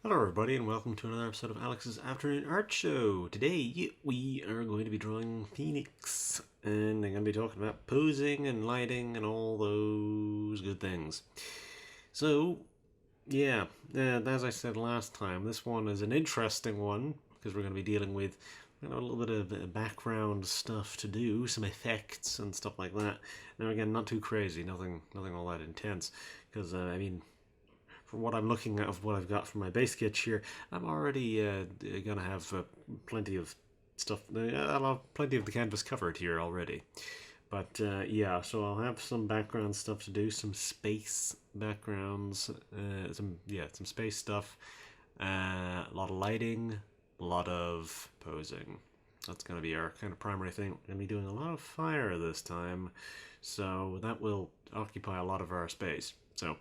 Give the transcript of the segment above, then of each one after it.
Hello, everybody, and welcome to another episode of Alex's Afternoon Art Show. Today, we are going to be drawing Phoenix, and I'm going to be talking about posing and lighting and all those good things. So, yeah, as I said last time, this one is an interesting one because we're going to be dealing with a little bit of background stuff to do, some effects and stuff like that. Now, again, not too crazy, nothing all that intense, because from what I'm looking at of what I've got from my base sketch here, I'm already gonna have plenty of stuff. I'll have plenty of the canvas covered here already. But yeah, so I'll have some background stuff to do, some space backgrounds, some space stuff, a lot of lighting, a lot of posing. That's going to be our kind of primary thing. We're going to be doing a lot of fire this time, so that will occupy a lot of our space. So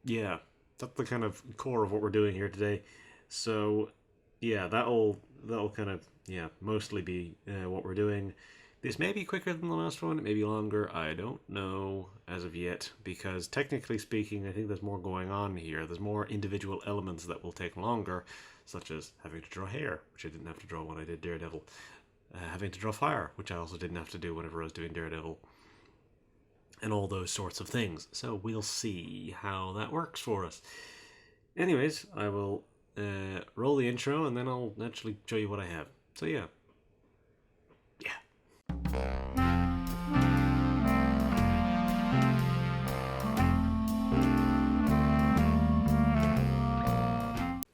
yeah, that's the kind of core of what we're doing here today. So yeah, that'll kind of mostly be what we're doing. This may be quicker than the last one. It may be longer. I don't know as of yet because technically speaking, I think there's more going on here. There's more individual elements that will take longer, such as having to draw hair, which I didn't have to draw when I did Daredevil. Having to draw fire, which I also didn't have to do whenever I was doing Daredevil, and all those sorts of things. So we'll see how that works for us. Anyways, I will roll the intro and then I'll actually show you what I have. So yeah.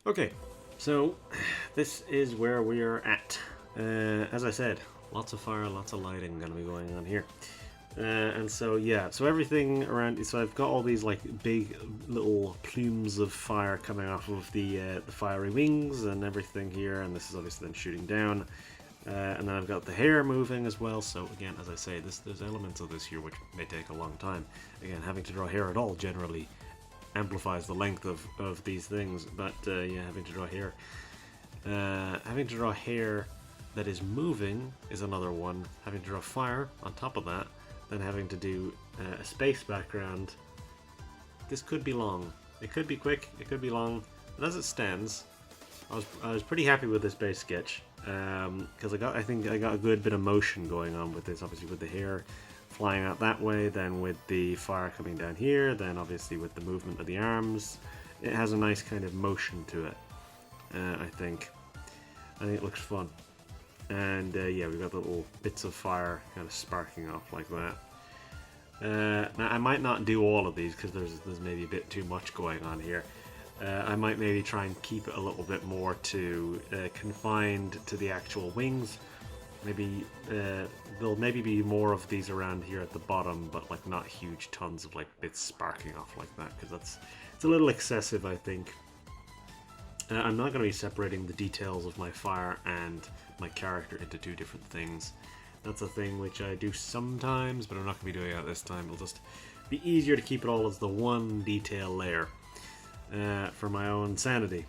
Okay, so this is where we are at. As I said, lots of fire, lots of lighting going to be going on here. And so yeah, so everything around. So I've got all these like big little plumes of fire coming off of the fiery wings and everything here, and this is obviously then shooting down. And then I've got the hair moving as well. So again, as I say, there's elements of this here which may take a long time. Again, having to draw hair at all generally amplifies the length of these things. But yeah, having to draw hair that is moving is another one. Having to draw fire on top of that. Then having to do a space background. This could be long. It could be quick. It could be long. But as it stands, I was pretty happy with this base sketch because I think I got a good bit of motion going on with this. Obviously with the hair flying out that way, then with the fire coming down here, then obviously with the movement of the arms, it has a nice kind of motion to it. I think it looks fun. And yeah, we've got the little bits of fire kind of sparking off like that. Now I might not do all of these because there's maybe a bit too much going on here. I might maybe try and keep it a little bit more to confined to the actual wings. Maybe there'll maybe be more of these around here at the bottom, but like not huge tons of like bits sparking off like that because it's a little excessive, I think. I'm not going to be separating the details of my fire and my character into two different things. That's a thing which I do sometimes, but I'm not going to be doing that this time. It'll just be easier to keep it all as the one detail layer for my own sanity.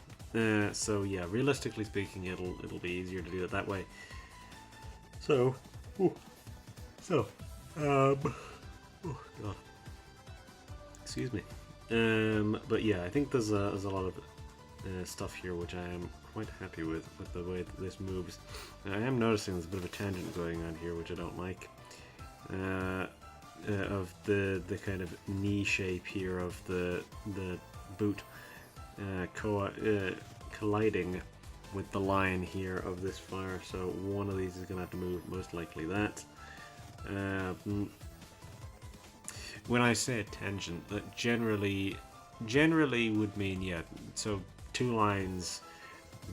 So yeah, realistically speaking, it'll be easier to do it that way. So, oh god, excuse me. But yeah, I think there's a lot of stuff here which I am quite happy with the way that this moves. I am noticing there's a bit of a tangent going on here which I don't like, of the kind of knee shape here of the boot colliding with the line here of this fire, so one of these is going to have to move, most likely that. When I say a tangent, that generally would mean, yeah, so two lines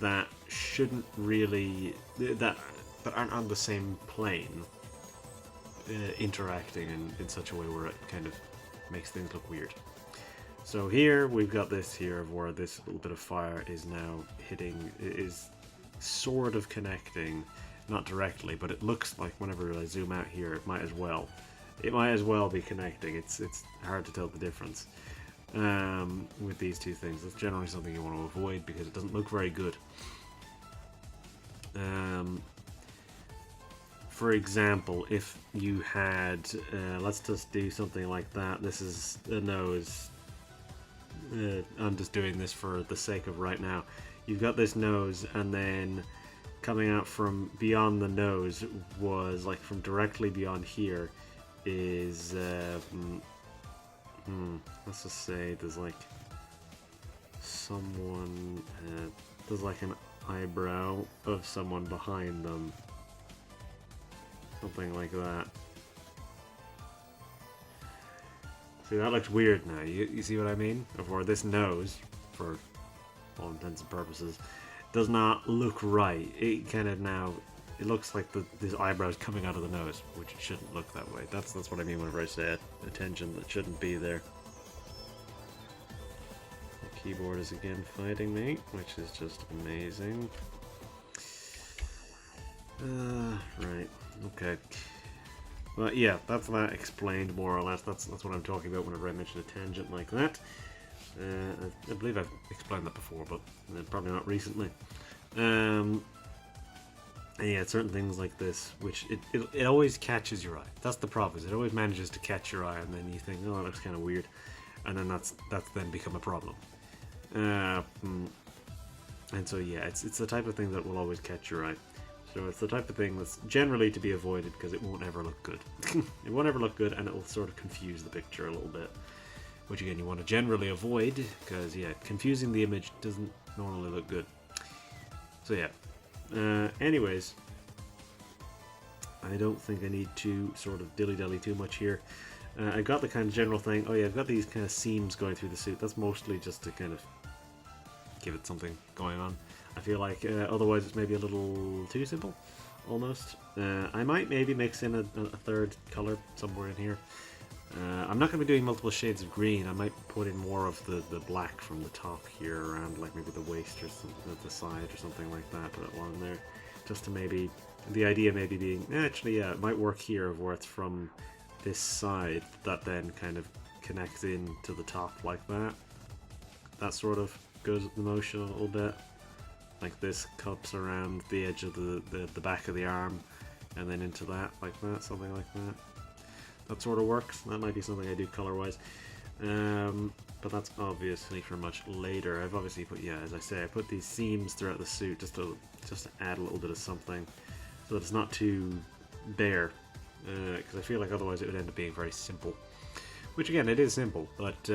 that shouldn't really, that aren't on the same plane, interacting in such a way where it kind of makes things look weird. So here we've got this here of where this little bit of fire is now hitting, is sort of connecting, not directly, but it looks like whenever I zoom out here, it might as well be connecting. It's hard to tell the difference with these two things. That's generally something you want to avoid because it doesn't look very good. For example, if you had, let's just do something like that. This is a nose. I'm just doing this for the sake of right now. You've got this nose, and then coming out from beyond the nose was like from directly beyond here is let's just say there's like someone there's like an eyebrow of someone behind them, something like that. See, that looks weird now. You see what I mean? Or this nose, for all intents and purposes, does not look right. It kind of now, it looks like this eyebrow's coming out of the nose, which it shouldn't look that way. That's what I mean whenever I say attention that shouldn't be there. The keyboard is again fighting me, which is just amazing. Right, okay. Well, yeah, that's that explained more or less. That's what I'm talking about whenever I mention a tangent like that. I believe I've explained that before, but probably not recently. And yeah, certain things like this, which it always catches your eye. That's the problem. Is it always manages to catch your eye, and then you think, oh, that looks kind of weird, and then that's then become a problem. And so yeah, it's the type of thing that will always catch your eye. So it's the type of thing that's generally to be avoided because it won't ever look good. It won't ever look good, and it will sort of confuse the picture a little bit. Which again, you want to generally avoid because, yeah, confusing the image doesn't normally look good. So yeah. Anyways, I don't think I need to sort of dilly-dally too much here. I got the kind of general thing. Oh yeah, I've got these kind of seams going through the suit. That's mostly just to kind of give it something going on. I feel like otherwise it's maybe a little too simple, almost. I might maybe mix in a third color somewhere in here. I'm not going to be doing multiple shades of green. I might put in more of the black from the top here around like maybe the waist or something at the side or something like that. Put it along there, just to maybe, the idea maybe being, actually yeah, it might work here of where it's from this side that then kind of connects in to the top like that. That sort of goes with the motion a little bit. Like this cups around the edge of the back of the arm and then into that, like that, something like that. That sort of works. That might be something I do color-wise. But that's obviously for much later. I've obviously put, yeah, as I say, I put these seams throughout the suit just to add a little bit of something so that it's not too bare. Because I feel like otherwise it would end up being very simple. Which again, it is simple, but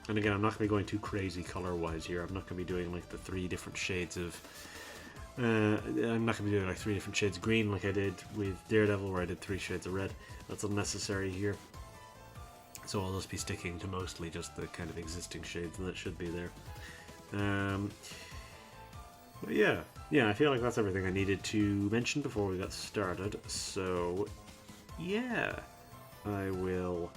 and again, I'm not going to be going too crazy color-wise here. I'm not going to be doing like the 3 different shades of I'm not going to be doing like 3 different shades of green like I did with Daredevil, where I did 3 shades of red. That's unnecessary here. So I'll just be sticking to mostly just the kind of existing shades that should be there. But yeah, I feel like that's everything I needed to mention before we got started. So yeah, I will.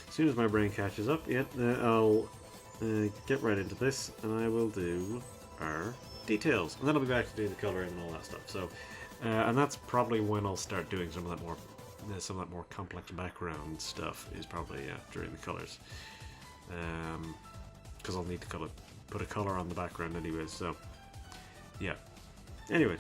As soon as my brain catches up, I'll get right into this, and I will do our details, and then I'll be back to do the coloring and all that stuff. So, and that's probably when I'll start doing some of that more complex background stuff. Is probably during the colors, because I'll need to put a color on the background anyways. So, yeah. Anyways.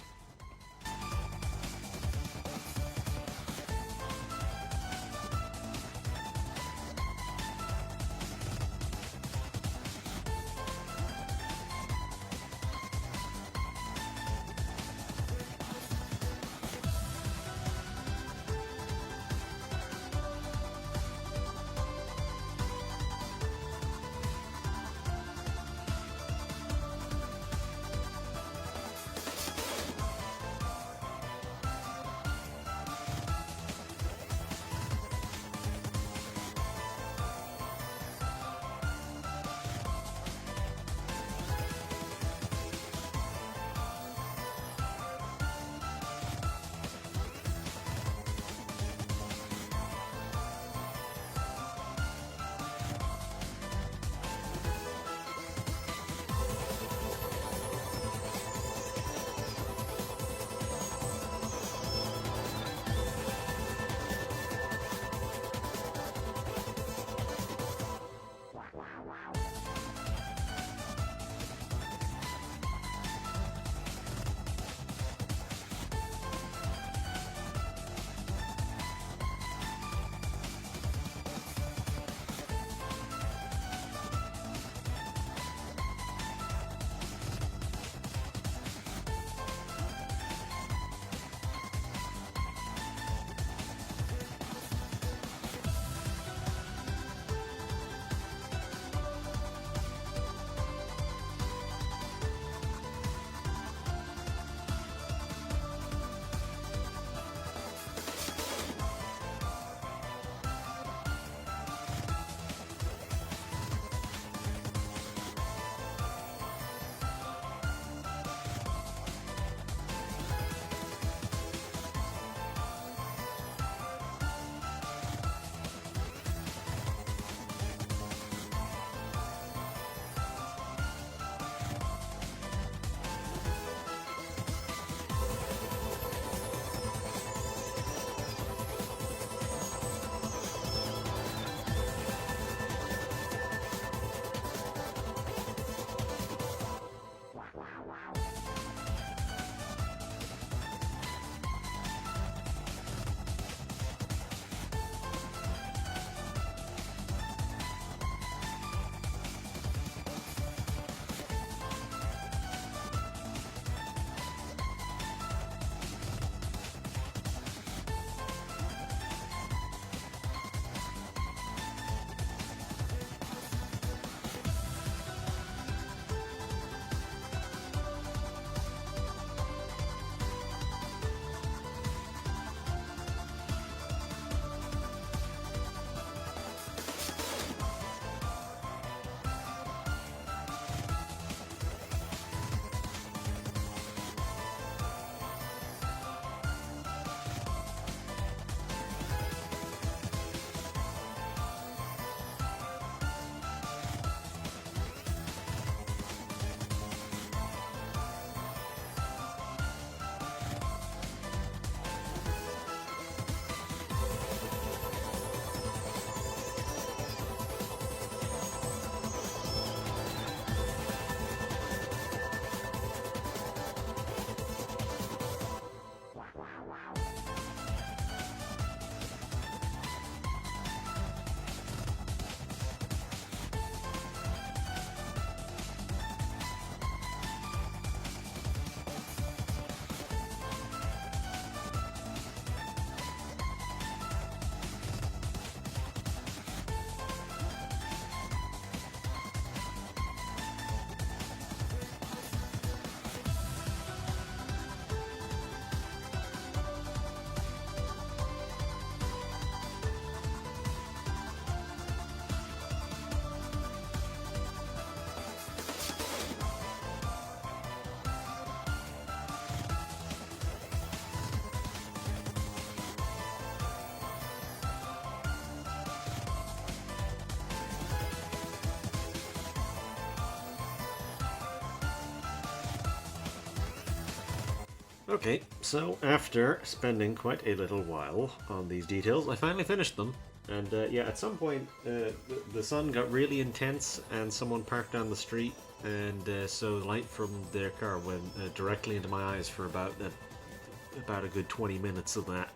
Okay, so after spending quite a little while on these details, I finally finished them. And yeah, at some point, the sun got really intense, and someone parked down the street, and so the light from their car went directly into my eyes for about a good 20 minutes of that.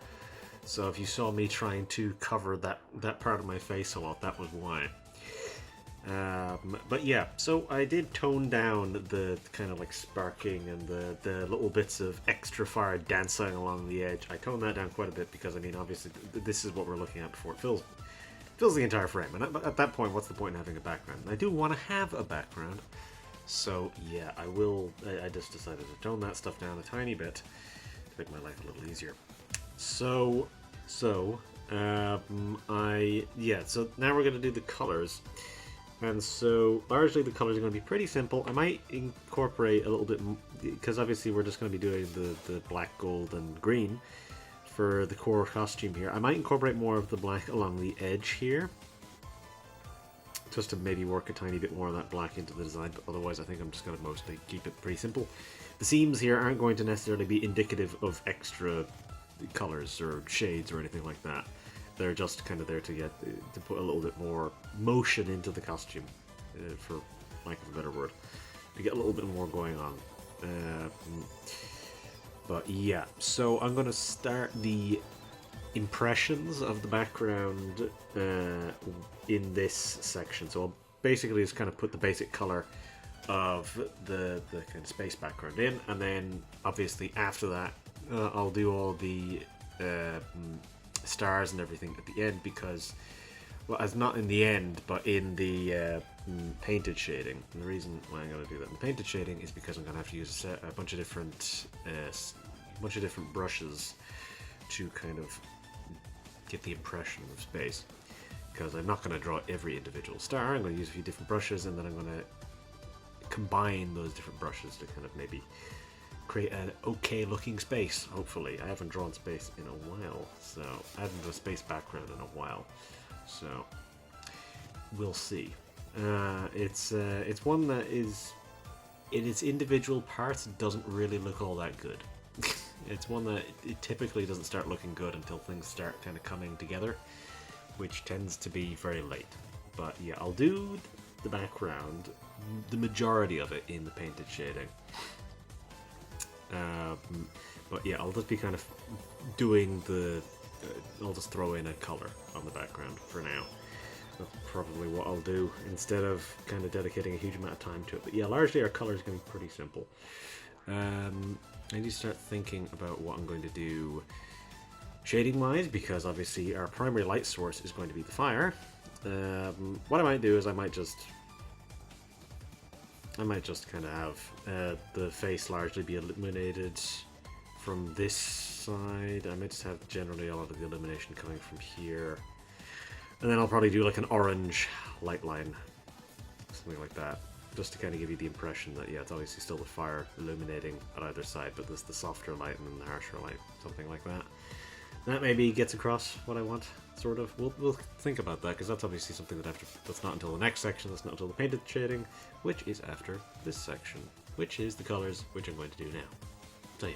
So if you saw me trying to cover that part of my face a lot, that was why. But yeah, so I did tone down the kind of like sparking and the little bits of extra fire dancing along the edge. I toned that down quite a bit because, I mean, obviously this is what we're looking at before it fills the entire frame. And at that point, what's the point in having a background? I do want to have a background. So yeah, I just decided to tone that stuff down a tiny bit to make my life a little easier. So now we're going to do the colors. And so, largely the colors are going to be pretty simple. I might incorporate a little bit, because obviously we're just going to be doing the black, gold, and green for the core costume here. I might incorporate more of the black along the edge here, just to maybe work a tiny bit more of that black into the design, but otherwise I think I'm just going to mostly keep it pretty simple. The seams here aren't going to necessarily be indicative of extra colors or shades or anything like that. They're just kind of there to put a little bit more motion into the costume, for lack of a better word, to get a little bit more going on. But yeah, so I'm going to start the impressions of the background in this section. So I'll basically just kind of put the basic color of the kind of space background in, and then obviously after that I'll do all the stars and everything at the end, because, well, as not in the end, but in the painted shading. And the reason why I'm going to do that in the painted shading is because I'm going to have to use a bunch of different brushes to kind of get the impression of space. Because I'm not going to draw every individual star. I'm going to use a few different brushes, and then I'm going to combine those different brushes to kind of maybe create an okay looking space, hopefully. I haven't drawn space in a while, so I haven't done a space background in a while, so we'll see. It's one that is, in its individual parts, doesn't really look all that good. It's one that it typically doesn't start looking good until things start kind of coming together, which tends to be very late. But yeah, I'll do the background, the majority of it, in the painted shading. But yeah, I'll just be kind of doing I'll just throw in a color on the background for now. That's probably what I'll do, instead of kind of dedicating a huge amount of time to it. But yeah, largely our colors are going to be pretty simple. I need to start thinking about what I'm going to do shading wise, because obviously our primary light source is going to be the fire. What I might do is I might just kind of have the face largely be illuminated from this side. I might just have generally a lot of the illumination coming from here. And then I'll probably do like an orange light line, something like that, just to kind of give you the impression that, yeah, it's obviously still the fire illuminating at either side, but there's the softer light and then the harsher light, something like that. That maybe gets across what I want, sort of. We'll think about that, because that's obviously something that's not until the next section, that's not until the painted shading, which is after this section, which is the colors, which I'm going to do now. So yeah.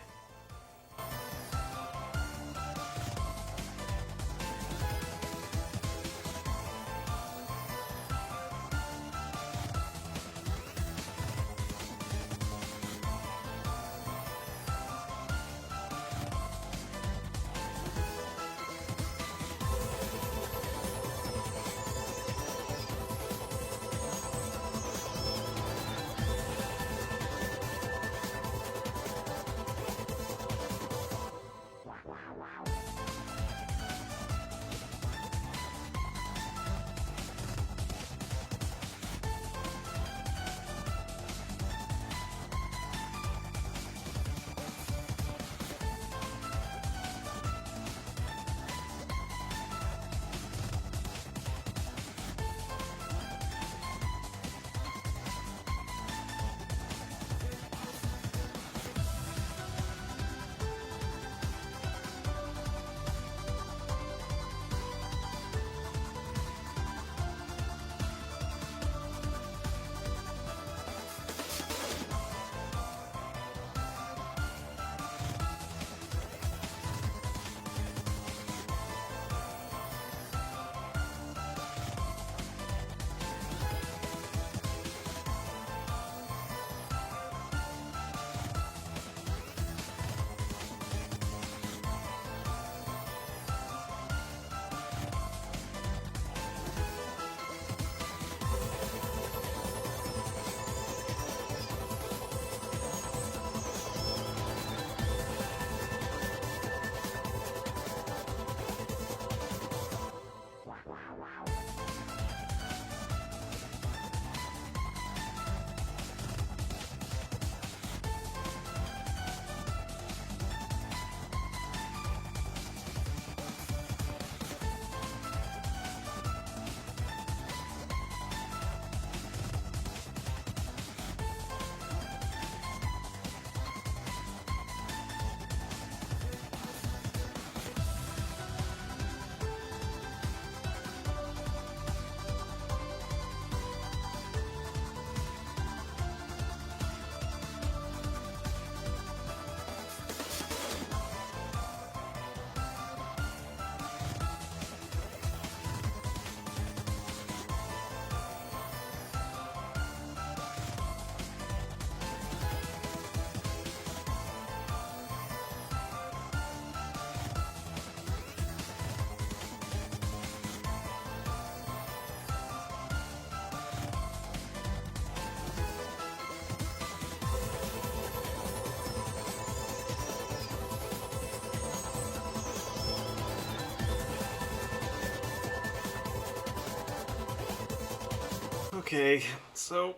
Okay, so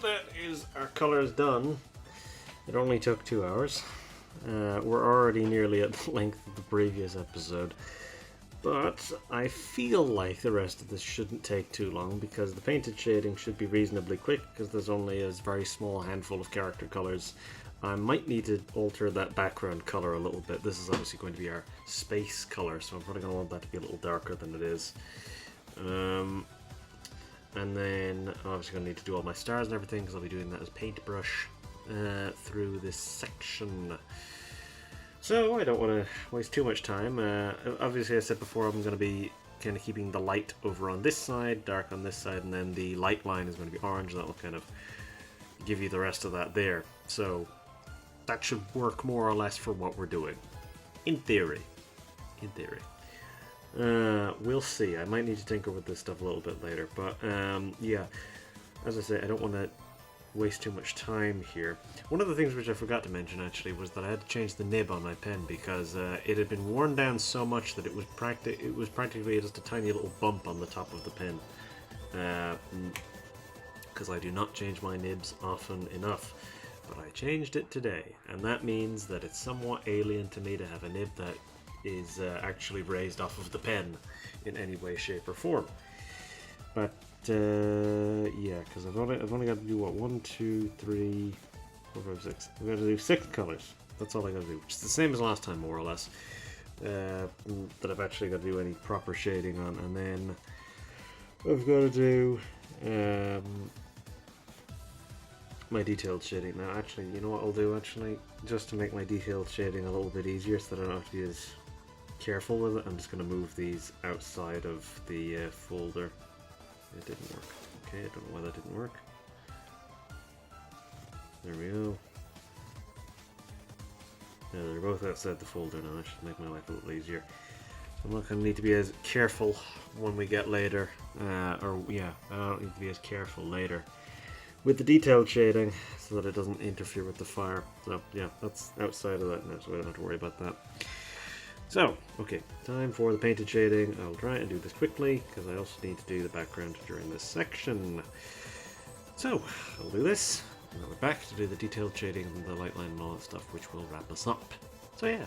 that is our colors done. It only took 2 hours. We're already nearly at the length of the previous episode. But I feel like the rest of this shouldn't take too long because the painted shading should be reasonably quick because there's only a very small handful of character colors. I might need to alter that background color a little bit. This is obviously going to be our space color, so I'm probably going to want that to be a little darker than it is. And then I'm obviously going to need to do all my stars and everything because I'll be doing that as paintbrush through this section. So I don't want to waste too much time. Obviously, I said before I'm going to be kind of keeping the light over on this side, dark on this side, and then the light line is going to be orange. That will kind of give you the rest of that there. So that should work more or less for what we're doing. In theory. In theory. We'll see. I might need to tinker with this stuff a little bit later. But yeah, as I say, I don't want to waste too much time here. One of the things which I forgot to mention actually was that I had to change the nib on my pen because it had been worn down so much that it was practically just a tiny little bump on the top of the pen. Because I do not change my nibs often enough. But I changed it today, and that means that it's somewhat alien to me to have a nib that is actually raised off of the pen in any way, shape, or form. But yeah, because I've only got to do what 1, 2, 3, 4, 5, 6. I've got to do 6 colors. That's all I got to do, which is the same as last time, more or less. That I've actually got to do any proper shading on, and then I've got to do my detailed shading. Now, actually, you know what I'll do? Actually, just to make my detailed shading a little bit easier, so that I don't have to be as careful with it, I'm just going to move these outside of the folder. It didn't work. Okay, I don't know why that didn't work. There we go. Yeah, they're both outside the folder now. That should make my life a little easier. I'm not going to need to be as careful when we get later. I don't need to be as careful later with the detailed shading so that it doesn't interfere with the fire. So yeah, that's outside of that now, so I don't have to worry about that. So, okay, time for the painted shading. I'll try and do this quickly, because I also need to do the background during this section. So, I'll do this, and then we're back to do the detailed shading and the light line and all that stuff, which will wrap us up. So yeah.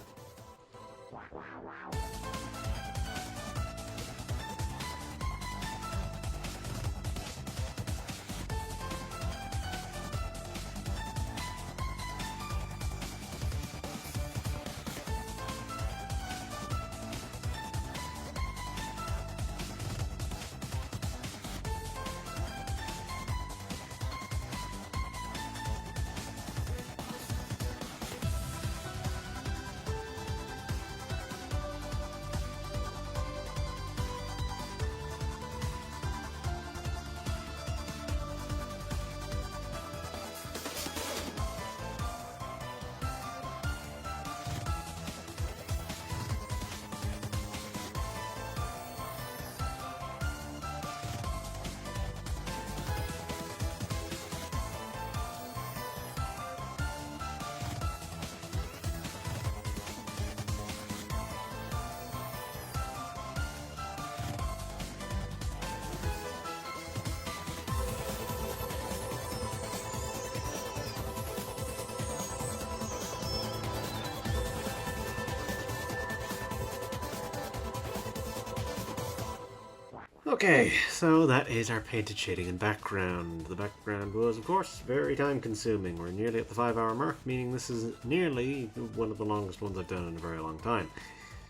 Okay, so that is our painted shading and background. The background was, of course, very time consuming. We're nearly at the 5-hour mark, meaning this is nearly one of the longest ones I've done in a very long time.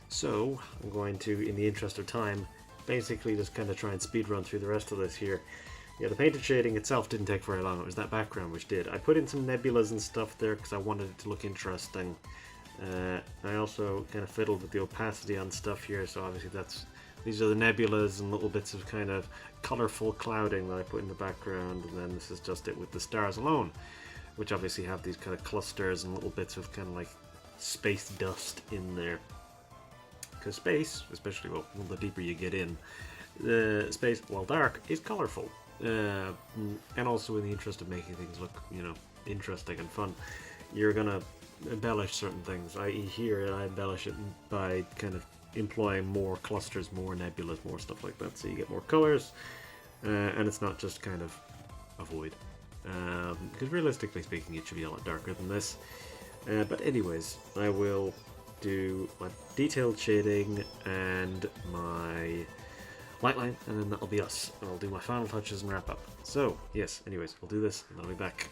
So, I'm going to, in the interest of time, basically just kind of try and speed run through the rest of this here. Yeah, the painted shading itself didn't take very long, it was that background which did. I put in some nebulas and stuff there because I wanted it to look interesting. I also kind of fiddled with the opacity on stuff here, so obviously these are the nebulas and little bits of kind of colourful clouding that I put in the background, and then this is just it with the stars alone, which obviously have these kind of clusters and little bits of kind of like space dust in there. Because space, especially well, the deeper you get in, space, while dark, is colourful. And also in the interest of making things look, you know, interesting and fun, you're gonna embellish certain things. I.e. here, I embellish it by kind of employing more clusters, more nebulas, more stuff like that, so you get more colours. and it's not just kind of a void. Because realistically speaking, it should be a lot darker than this. But anyways, I will do my detailed shading and my light line, and then that'll be us. I'll do my final touches and wrap up. So, yes, anyways, we'll do this, and I'll be back.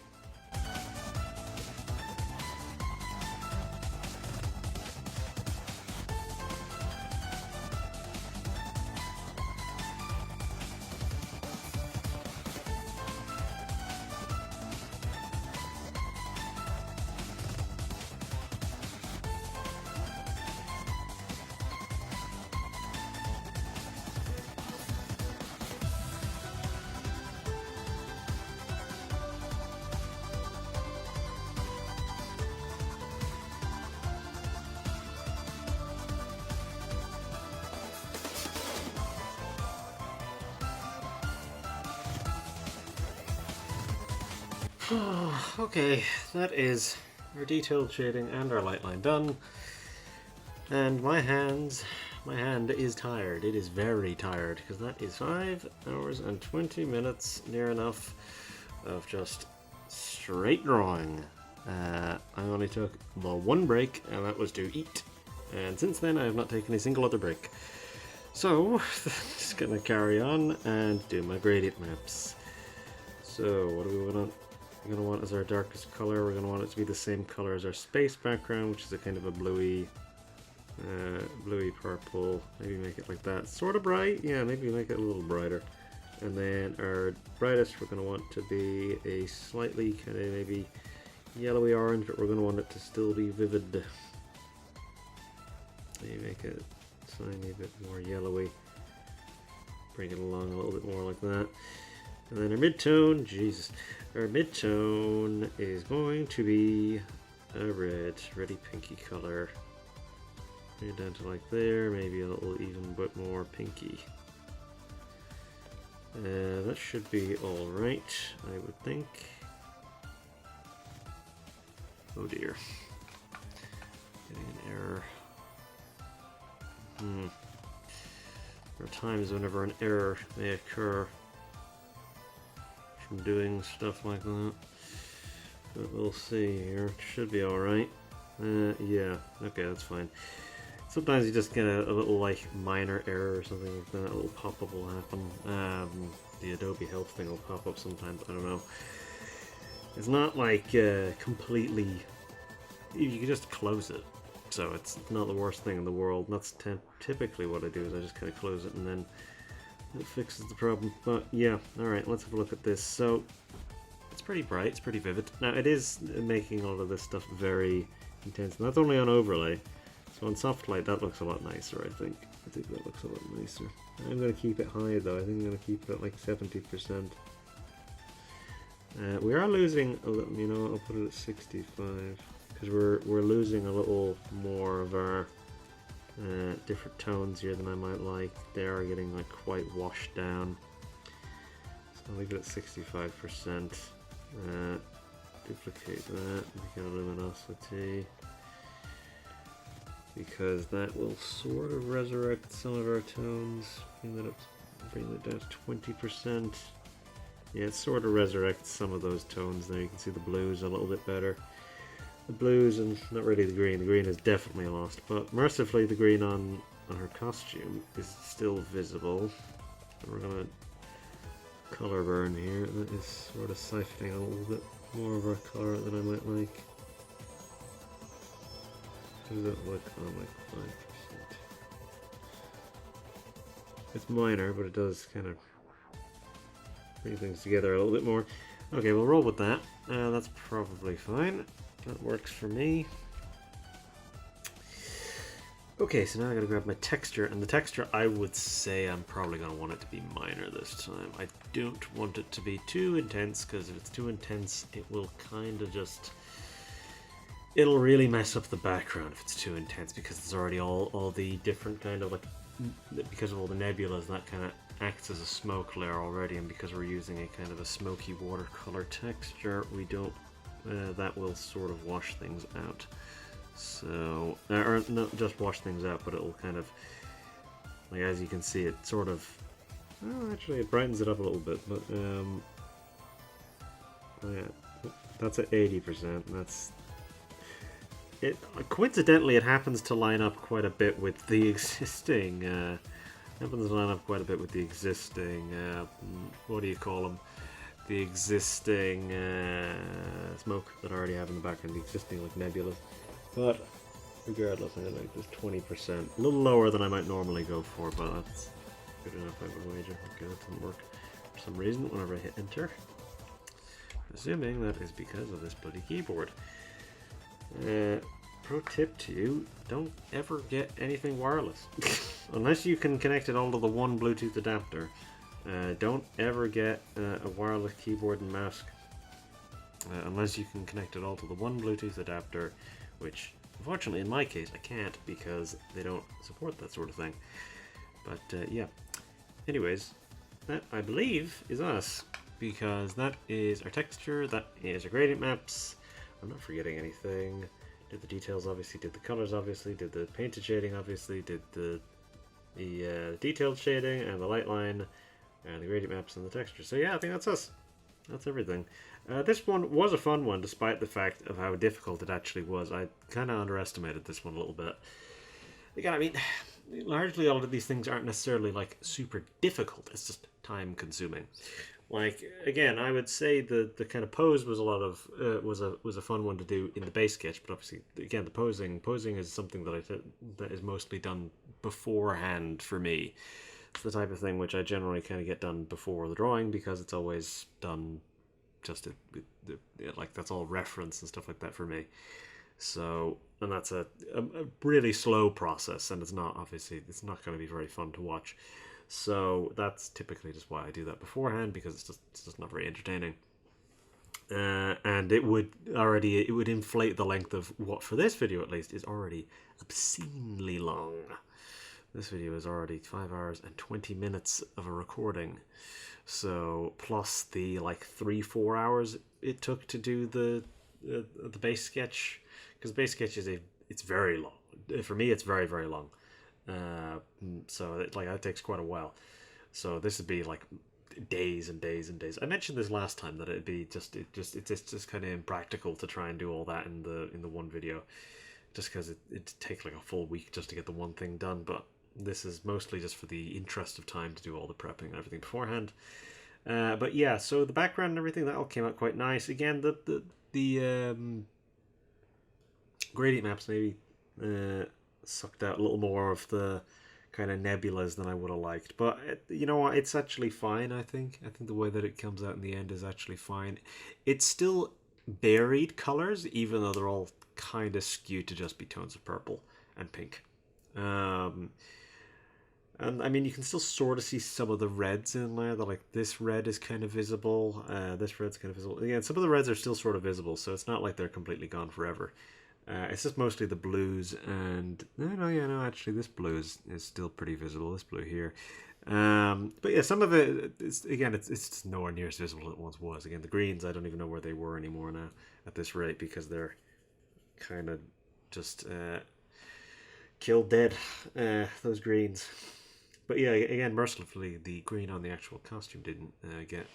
Okay, that is our detailed shading and our light line done. And my hand is tired. It is very tired, because that is 5 hours and 20 minutes, near enough, of just straight drawing. I only took the one break, and that was to eat. And since then, I have not taken a single other break. So, just gonna carry on and do my gradient maps. So, what do we want to... We're going to want as our darkest color, we're going to want it to be the same color as our space background, which is a kind of a bluey purple. Maybe make it like that. Sort of bright, yeah, maybe make it a little brighter. And then our brightest we're going to want to be a slightly kind of maybe yellowy orange, but we're going to want it to still be vivid. Maybe make it a tiny bit more yellowy. Bring it along a little bit more like that. And then our mid-tone, Jesus, our mid-tone is going to be a reddy pinky color. Bring it down to like there, maybe a little even bit more pinky. That should be alright, I would think. Oh dear. Getting an error. There are times whenever an error may occur from doing stuff like that, but we'll see here. It should be alright. Yeah, okay, that's fine. Sometimes you just get a little like minor error or something like that, a little pop-up will happen. The Adobe Help thing will pop up sometimes, I don't know. It's not like completely... You can just close it, so it's not the worst thing in the world. And that's typically what I do, is I just kind of close it and then it fixes the problem. But yeah, alright, let's have a look at this. So, it's pretty bright, it's pretty vivid. Now, it is making all of this stuff very intense, and that's only on overlay. So on soft light, that looks a lot nicer, I think. I think that looks a lot nicer. I'm going to keep it high, though. I think I'm going to keep it at like 70%. We are losing a little, you know, I'll put it at 65. Because we're losing a little more of our different tones here than I might like. They are getting like quite washed down. So I'll leave it at 65%. Duplicate that, make it a luminosity, because that will sort of resurrect some of our tones. Bring that down to 20%. Yeah, it sort of resurrects some of those tones there. You can see the blues a little bit better. The blues and not really the green. The green is definitely lost, but mercifully the green on her costume is still visible. And we're gonna color burn here. That is sort of siphoning a little bit more of our color than I might like. What does that look on like 5%? It's minor, but it does kind of bring things together a little bit more. Okay, we'll roll with that. That's probably fine. That works for me. Okay, so now I gotta grab my texture, and the texture I would say I'm probably gonna want it to be minor this time. I don't want it to be too intense, because if it's too intense, it will kind of just... It'll really mess up the background if it's too intense, because there's already all the different kind of like... Because of all the nebulas, that kind of acts as a smoke layer already, and because we're using a kind of a smoky watercolor texture, we don't... that will sort of wash things out. So, or not just wash things out, but it'll kind of, like as you can see, it sort of Oh, actually, it brightens it up a little bit, but oh yeah, that's at 80%. That's it. Coincidentally, it happens to line up quite a bit with the existing. Happens to line up quite a bit with the existing. What do you call them? The existing smoke that I already have in the background. The existing like nebulas, but regardless, I like this 20%, a little lower than I might normally go for, but that's good enough, I would wager. Okay, that doesn't work for some reason whenever I hit enter. Assuming that is because of this bloody keyboard. Pro tip to you, don't ever get anything wireless. Unless you can connect it all to the one Bluetooth adapter. Don't ever get a wireless keyboard and mouse unless you can connect it all to the one Bluetooth adapter, which unfortunately in my case I can't because they don't support that sort of thing. But yeah, anyways, that I believe is us, because that is our texture, that is our gradient maps. I'm not forgetting anything. Did the details obviously, did the colors obviously, did the painted shading obviously, did the detailed shading and the light line and the gradient maps and the texture. So yeah, I think that's us. That's everything. This one was a fun one, despite the fact of how difficult it actually was. I kind of underestimated this one a little bit. Again, I mean, largely all of these things aren't necessarily like super difficult. It's just time consuming. Like again, I would say the kind of pose was a lot of was a fun one to do in the base sketch, but obviously again the posing is something that that is mostly done beforehand for me. It's the type of thing which I generally kind of get done before the drawing because it's always done just like that's all reference and stuff like that for me. So, and that's a really slow process, and it's not obviously it's not going to be very fun to watch. So that's typically just why I do that beforehand, because it's just not very entertaining. And it would inflate the length of what for this video at least is already obscenely long. This video is already 5 hours and 20 minutes of a recording. So plus the like 3-4 hours it took to do the base sketch, because base sketch it's very long. For me, it's very, very long. So that takes quite a while. So this would be like days and days and days. I mentioned this last time that it's just kind of impractical to try and do all that in the one video, just because it'd take like a full week just to get the one thing done. But this is mostly just for the interest of time to do all the prepping and everything beforehand. But yeah, so the background and everything, that all came out quite nice. Again, the gradient maps maybe sucked out a little more of the kind of nebulas than I would have liked, but you know what, it's actually fine. I think the way that it comes out in the end is actually fine. It's still varied colors, even though they're all kind of skewed to just be tones of purple and pink. And I mean, you can still sort of see some of the reds in there. That like this red is kind of visible. This red's kind of visible. Again, some of the reds are still sort of visible, so it's not like they're completely gone forever. It's just mostly the blues, and actually this blue is still pretty visible, this blue here. But yeah, some of it, it's just nowhere near as visible as it once was. Again, the greens, I don't even know where they were anymore now at this rate, because they're kind of just killed dead, those greens. But yeah, again, mercifully, the green on the actual costume didn't get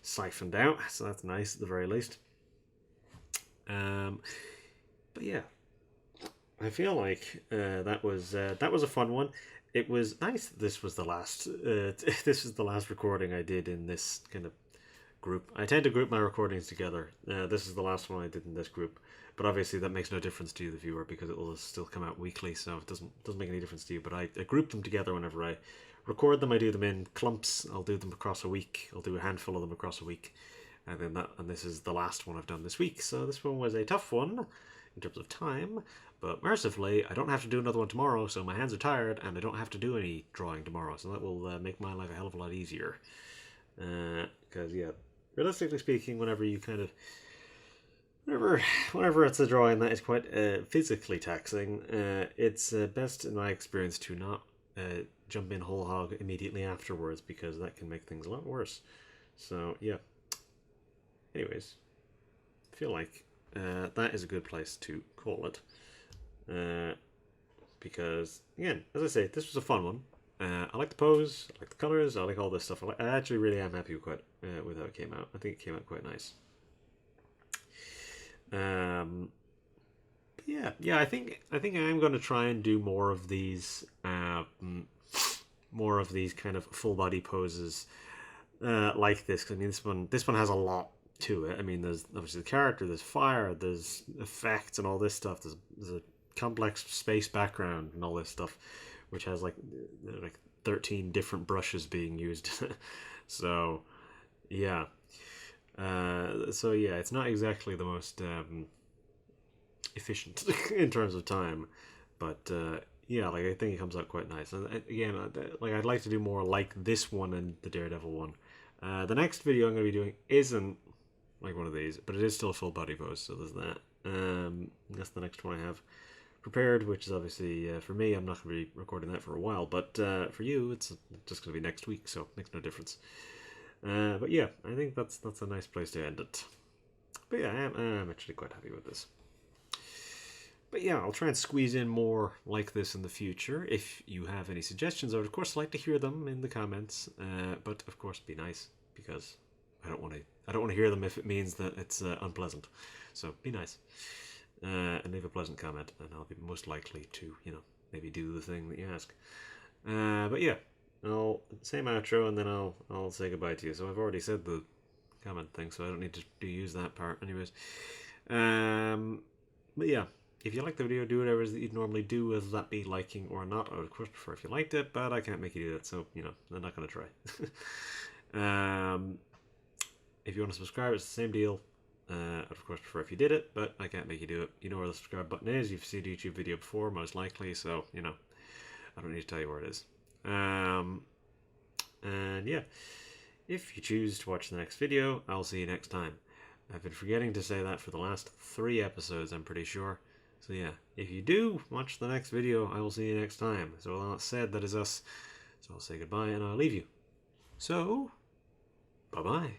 siphoned out, so that's nice at the very least. But yeah, I feel like that was a fun one. It was nice. This was the last. This is the last recording I did in this kind of group. I tend to group my recordings together. This is the last one I did in this group, but obviously that makes no difference to you, the viewer, because it will still come out weekly, so it doesn't make any difference to you. But I group them together whenever I record them. I do them in clumps. I'll do them across a week. I'll do a handful of them across a week, and then this is the last one I've done this week. So this one was a tough one in terms of time, but mercifully I don't have to do another one tomorrow, so my hands are tired and I don't have to do any drawing tomorrow, so that will make my life a hell of a lot easier. Because yeah, realistically speaking, whenever it's a drawing that is quite physically taxing, it's best in my experience to not jump in whole hog immediately afterwards, because that can make things a lot worse. So yeah, anyways, I feel like that is a good place to call it, because again, as I say, this was a fun one. I like the pose, I like the colors, I like all this stuff. I actually really am happy with how it came out. I think it came out quite nice. Yeah. I think I'm going to try and do more of these, kind of full body poses like this. 'Cause, I mean, this one has a lot to it. I mean, there's obviously the character, there's fire, there's effects, and all this stuff. There's a complex space background and all this stuff, which has like 13 different brushes being used. So yeah, it's not exactly the most efficient in terms of time, but yeah, like I think it comes out quite nice. And again, like I'd like to do more like this one and the Daredevil one. The next video I'm going to be doing isn't like one of these, but it is still a full body pose, so there's that. That's the next one I have prepared, which is obviously for me, I'm not going to be recording that for a while, but for you, it's just going to be next week, so it makes no difference. But yeah, I think that's a nice place to end it. But yeah, I'm actually quite happy with this. But yeah, I'll try and squeeze in more like this in the future. If you have any suggestions, I would of course like to hear them in the comments. But of course, be nice, because I don't want to hear them if it means that it's unpleasant. So be nice and leave a pleasant comment, and I'll be most likely to maybe do the thing that you ask. But yeah, I'll say my outro and then I'll say goodbye to you. So I've already said the comment thing, so I don't need to use that part, anyways. But yeah. If you like the video, do whatever it is that you'd normally do, whether that be liking or not. I would, of course, prefer if you liked it, but I can't make you do that, so, I'm not going to try. If you want to subscribe, it's the same deal. I'd, of course, prefer if you did it, but I can't make you do it. You know where the subscribe button is. You've seen a YouTube video before, most likely, so, I don't need to tell you where it is. And, yeah, if you choose to watch the next video, I'll see you next time. I've been forgetting to say that for the last 3 episodes, I'm pretty sure. So yeah, if you do watch the next video, I will see you next time. So all that said, that is us. So I'll say goodbye and I'll leave you. So, bye-bye.